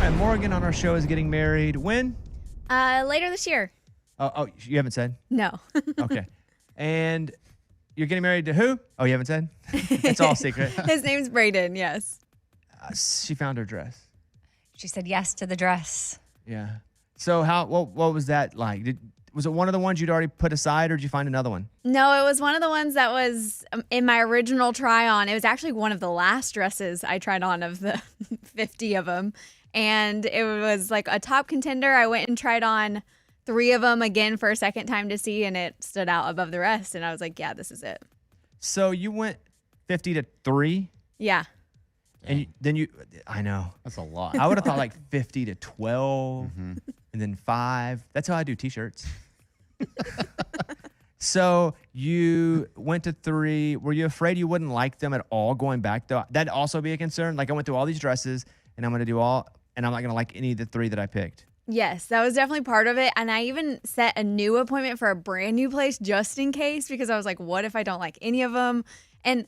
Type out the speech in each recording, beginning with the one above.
And Morgan on our show is getting married when? Later this year. Oh, you haven't said? No. Okay. And you're getting married to who? Oh, you haven't said? It's all secret. His name's Braden, yes. She found her dress. She said yes to the dress. Yeah. So what was that like? Was it one of the ones you'd already put aside, or did you find another one? No, it was one of the ones that was in my original try-on. It was actually one of the last dresses I tried on of the 50 of them. And it was like a top contender. I went and tried on 3 of them again for a second time to see, and it stood out above the rest. And I was like, yeah, this is it. So you went 50 to 3? Yeah. And I know. That's a lot. I would have thought like 50 to 12 and then 5. That's how I do t-shirts. So you went to 3. Were you afraid you wouldn't like them at all going back though? That'd also be a concern. Like I went through all these dresses and I'm going to do all, and I'm not going to like any of the 3 that I picked. Yes, that was definitely part of it. And I even set a new appointment for a brand new place just in case, because I was like, what if I don't like any of them? And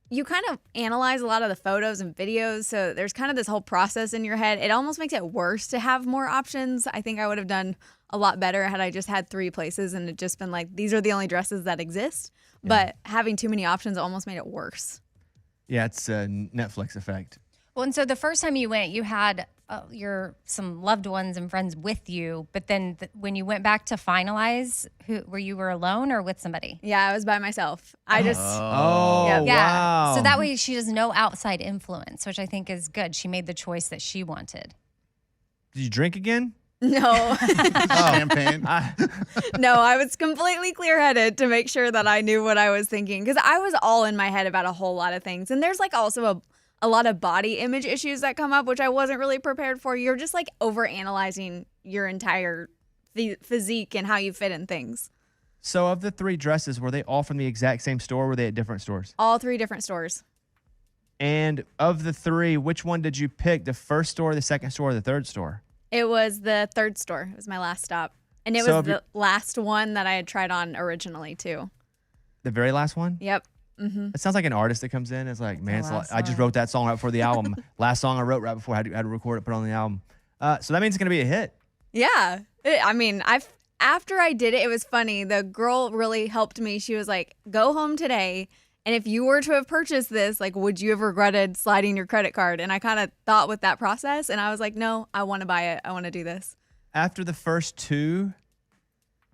you kind of analyze a lot of the photos and videos. So there's kind of this whole process in your head. It almost makes it worse to have more options. I think I would have done a lot better had I just had 3 places and it just been like, these are the only dresses that exist. Yeah. But having too many options almost made it worse. Yeah, it's a Netflix effect. Well, and so the first time you went, you had some loved ones and friends with you. But then when you went back to finalize, were you alone or with somebody? Yeah, I was by myself. Yeah. Wow. So that way she has no outside influence, which I think is good. She made the choice that she wanted. Did you drink again? No. Champagne. No, I was completely clear-headed to make sure that I knew what I was thinking, because I was all in my head about a whole lot of things. And there's like also a lot of body image issues that come up, which I wasn't really prepared for. You're just like over-analyzing your entire physique and how you fit in things. So of the 3 dresses, were they all from the exact same store or were they at different stores? All 3 different stores. And of the 3, which one did you pick? The first store, the second store, or the third store? It was the third store. It was my last stop. And it was the last one that I had tried on originally, too. The very last one? Yep. Mm-hmm. It sounds like an artist that comes in. It's like, man, I just wrote that song right before the album. Last song I wrote right before I had to record it, put it on the album. So that means it's going to be a hit. Yeah. After I did it, it was funny. The girl really helped me. She was like, go home today. And if you were to have purchased this, like, would you have regretted sliding your credit card? And I kind of thought with that process. And I was like, no, I want to buy it. I want to do this. After the first 2,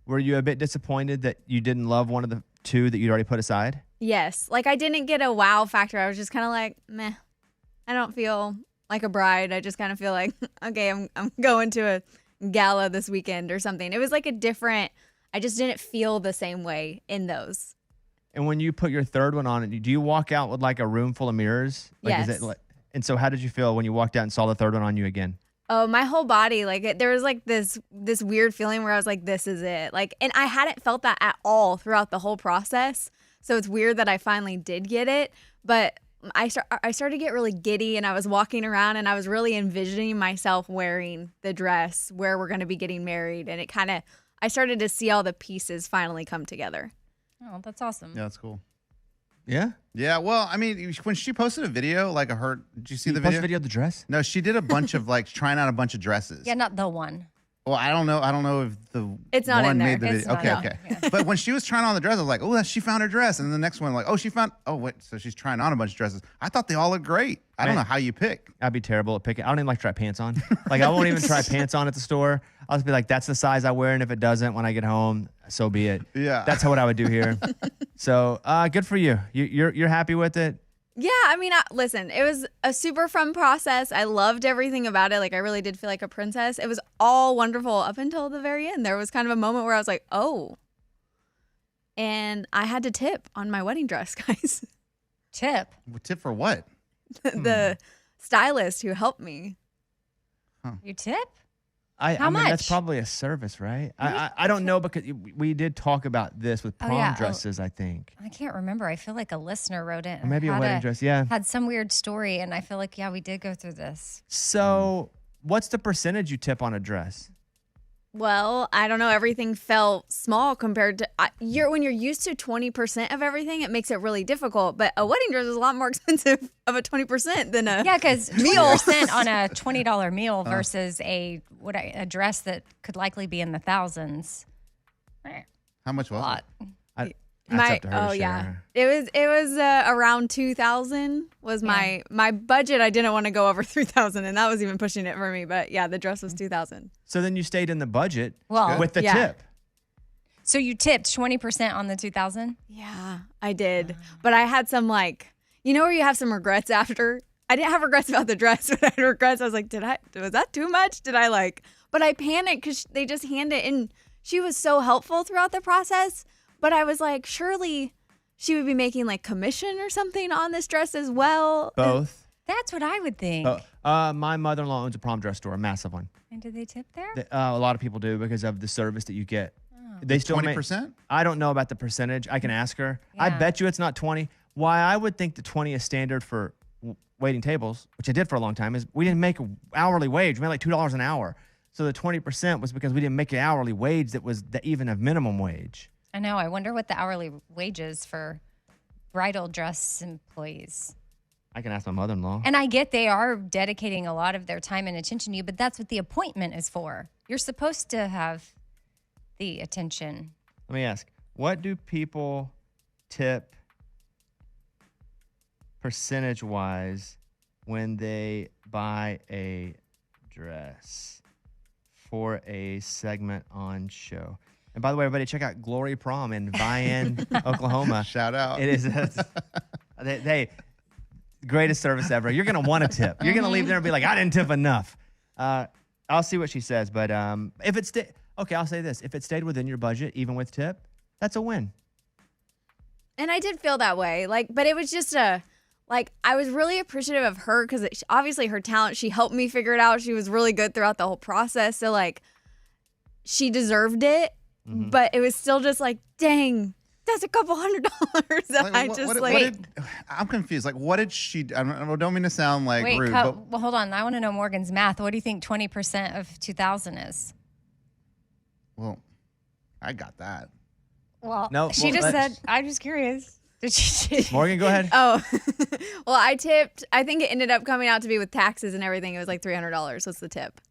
were you a bit disappointed that you didn't love one of the 2 that you'd already put aside? Yes. Like, I didn't get a wow factor. I was just kind of like, meh. I don't feel like a bride. I just kind of feel like, okay, I'm going to a gala this weekend or something. It was like I just didn't feel the same way in those. And when you put your third one on, do you walk out with like a room full of mirrors? Like, yes. And so how did you feel when you walked out and saw the third one on you again? Oh, my whole body, there was like this weird feeling where I was like, this is it. Like, and I hadn't felt that at all throughout the whole process. So it's weird that I finally did get it. But I started to get really giddy, and I was walking around and I was really envisioning myself wearing the dress where we're going to be getting married. And I started to see all the pieces finally come together. Oh, that's awesome. Yeah, that's cool. Yeah? Yeah, well, I mean, when she posted a video, like did you see the video? video? Of the dress? No, she did a bunch of like trying out a bunch of dresses. Yeah, not the one. Well, I don't know if it's not one in there. made the It's video. not, Okay. yeah. But when she was trying on the dress, I was like, oh, she found her dress. And then the next one, like, so she's trying on a bunch of dresses. I thought they all looked great. I don't know how you pick. I'd be terrible at picking. I don't even like to try pants on. Like, I won't even try pants on at the store. I'll just be like, that's the size I wear. And if it doesn't, when I get home, so be it. Yeah. That's what I would do here. So good for you. You're happy with it? Yeah, I mean, listen, it was a super fun process. I loved everything about it. Like, I really did feel like a princess. It was all wonderful up until the very end. There was kind of a moment where I was like, oh. And I had to tip on my wedding dress, guys. Tip? Tip for what? The stylist who helped me. You tip? I How mean, much? that's probably a service, right? I don't know, because we did talk about this with prom dresses, I think. I can't remember. I feel like a listener wrote it. Or maybe a wedding dress, yeah. Had some weird story, and I feel like, we did go through this. So what's the percentage you tip on a dress? Well, I don't know. Everything felt small compared to when you're used to 20% of everything, it makes it really difficult. But a wedding dress is a lot more expensive of a 20% than a because meal 20% on a $20 meal versus a dress that could likely be in the thousands. How much was Lot. it? That's up to her to yeah, share. it was around 2,000 was my budget. I didn't want to go over 3,000, and that was even pushing it for me. But yeah, the dress was 2,000. So then you stayed in the budget with the Yeah. tip. So you tipped 20% on the 2,000? Yeah, I did. But I had some where you have some regrets after. I didn't have regrets about the dress, but I had regrets. I was like, was that too much? But I panicked because they just handed it, and she was so helpful throughout the process. But I was like, surely she would be making like commission or something on this dress as well. Both. That's what I would think. My mother-in-law owns a prom dress store, a massive one. And do they tip there? A lot of people do because of the service that you get. They still 20%? I don't know about the percentage. I can ask her. I Yeah. bet you it's not 20. Why I would think the 20 is standard for waiting tables, which I did for a long time, is we didn't make an hourly wage. We made like $2 an hour. So the 20% was because we didn't make an hourly wage that was even a minimum wage. I know. I wonder what the hourly wage is for bridal dress employees. I can ask my mother-in-law. And I get they are dedicating a lot of their time and attention to you, but that's what the appointment is for. You're supposed to have the attention. Let me ask, what do people tip percentage-wise when they buy a dress for a segment on show? And by the way, everybody, check out Glory Prom in Vian, Oklahoma. Shout out. It is they greatest service ever. You're gonna want a tip. You're gonna leave there and be like, I didn't tip enough. I'll see what she says, but if it's I'll say this: if it stayed within your budget, even with tip, that's a win. And I did feel that way. But it was just I was really appreciative of her because obviously her talent, she helped me figure it out. She was really good throughout the whole process. So she deserved it, but it was still just dang, that's a couple $100 that I'm confused. What did she? I don't mean to sound rude, well, hold on. I want to know Morgan's math. What do you think 20% of 2,000 is? Well, I got that. Well, No, she just said. I'm just curious. Did she? Morgan, go ahead. Oh, well, I tipped. I think it ended up coming out to be with taxes and everything. It was like $300. What's the tip?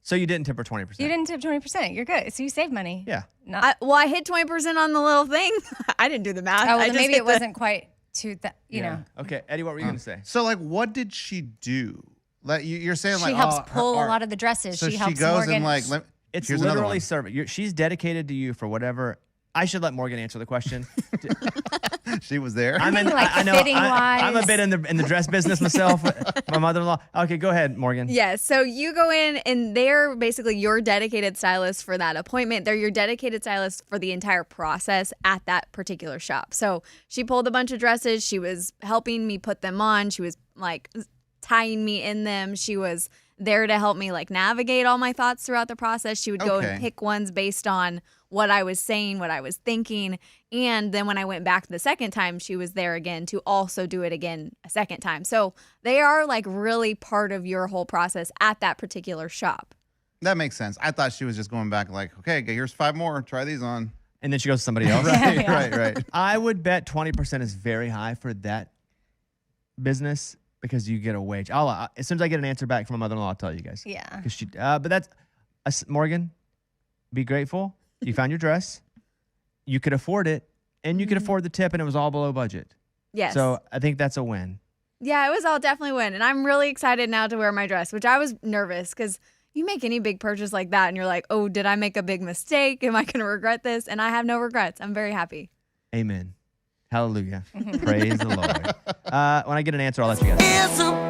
So you didn't tip her 20%. You didn't tip 20%. You're good. So you saved money. Yeah. I hit 20% on the little thing. I didn't do the math. Oh, well, I then just maybe hit it wasn't quite to that. You know. Okay, Eddie, what were you going to say? So what did she do? You're saying She helps pull a lot of the dresses. So she helps goes Morgan. and It's here's another literally one. serving. She's dedicated to you for whatever. I should let Morgan answer the question. She was there. I'm in. I know. I'm a bit in the dress business myself. My mother-in-law. Okay, go ahead, Morgan. Yes. So you go in and they're basically your dedicated stylist for that appointment. They're your dedicated stylist for the entire process at that particular shop. So she pulled a bunch of dresses. She was helping me put them on. She was tying me in them. She was there to help me navigate all my thoughts throughout the process. She would go and pick ones based on what I was saying, what I was thinking. And then when I went back the second time, she was there again to also do it again a second time. So they are really part of your whole process at that particular shop. That makes sense. I thought she was just going back okay, here's 5 more. Try these on. And then she goes to somebody else. Right. I would bet 20% is very high for that business because you get a wage. As soon as I get an answer back from my mother-in-law, I'll tell you guys. Yeah. But that's Morgan. Be grateful. You found your dress. You could afford it, and you could afford the tip, and it was all below budget. Yes. So I think that's a win. Yeah, it was all definitely a win. And I'm really excited now to wear my dress, which I was nervous because you make any big purchase like that, and you're like, oh, did I make a big mistake? Am I going to regret this? And I have no regrets. I'm very happy. Amen. Hallelujah. Praise the Lord. When I get an answer, I'll let you guys know.